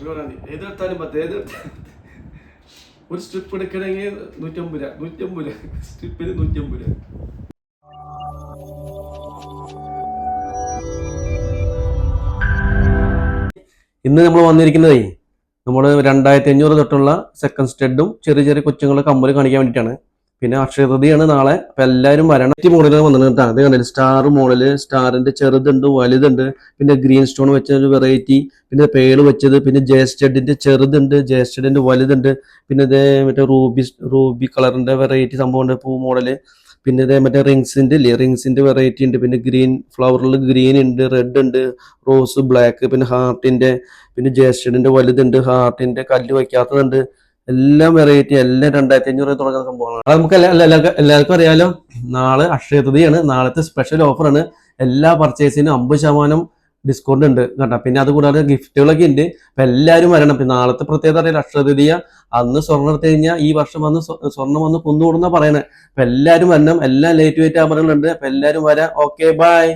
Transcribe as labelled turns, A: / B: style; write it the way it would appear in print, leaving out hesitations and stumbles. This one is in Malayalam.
A: ഏതെടുത്താലും 10 ഏതെടുത്താലും ഒരു സ്ട്രിപ്പ് എടുക്കണമെങ്കിൽ 150 രൂപ 150 രൂപ സ്ട്രിപ്പിന് 150 രൂപ. ഇന്ന് നമ്മൾ വന്നിരിക്കുന്നതേ നമ്മൾ 2500 തൊട്ടുള്ള സെക്കൻഡ് സ്റ്റഡും ചെറിയ ചെറിയ കൊച്ചുങ്ങളെ കമ്മൽ കാണിക്കാൻ വേണ്ടിയിട്ടാണ്. പിന്നെ അക്ഷയതൃതിയാണ് നാളെ. അപ്പൊ എല്ലാവരും വരണം. മോഡലുകൾ വന്നിട്ട് അത് കണ്ടില്ല, സ്റ്റാർ മോഡല്, സ്റ്റാറിന്റെ ചെറുതുണ്ട് വലുതുണ്ട്, പിന്നെ ഗ്രീൻ സ്റ്റോൺ വെച്ച ഒരു വെറൈറ്റി, പിന്നെ പേള് വെച്ചത്, പിന്നെ ജെ സ്റ്റഡിന്റെ ചെറുതുണ്ട്, ജെ സ്റ്റഡിന്റെ വലുതുണ്ട്, പിന്നെ ഇതേ മറ്റേ റൂബി കളറിന്റെ വെറൈറ്റി സംഭവമുണ്ട്, പൂ മോഡല്, പിന്നെ ഇതേ മറ്റേ റിങ്സിന്റെ വെറൈറ്റി ഉണ്ട്, പിന്നെ ഗ്രീൻ ഫ്ലവറിൽ ഗ്രീൻ ഉണ്ട്, റെഡ് ഉണ്ട്, റോസ് ബ്ലാക്ക്, പിന്നെ ഹാർട്ടിന്റെ, പിന്നെ ജെ സ്റ്റഡിന്റെ വലുതുണ്ട്, ഹാർട്ടിന്റെ കല്ല് വയ്ക്കാത്തതുണ്ട്, എല്ലാം വെറൈറ്റി, എല്ലാം 2500 തുടങ്ങുന്ന സംഭവമാണ്. അത് നമുക്ക് എല്ലാവർക്കും അറിയാലോ. നാളെ അക്ഷയതൃതിയാണ്. നാളത്തെ സ്പെഷ്യൽ ഓഫറാണ്. എല്ലാ പർച്ചേസിനും 50% ഡിസ്കൗണ്ട് ഉണ്ട് കേട്ടോ. പിന്നെ അതുകൂടാതെ ഗിഫ്റ്റുകളൊക്കെ ഉണ്ട്. അപ്പൊ എല്ലാവരും വരണം. പിന്നെ നാളത്തെ പ്രത്യേകത അറിയില്ല, അക്ഷയതൃതിയ അന്ന് സ്വർണ്ണം എടുത്തു കഴിഞ്ഞാൽ ഈ വർഷം വന്ന് സ്വർണ്ണം വന്ന് കുന്നുകൂടുന്ന പറയണേ. അപ്പൊ എല്ലാവരും വരണം. എല്ലാം ലൈറ്റ് വെയിറ്റ് ആഭരണങ്ങളുണ്ട്. അപ്പൊ എല്ലാവരും വരാം. Okay, by.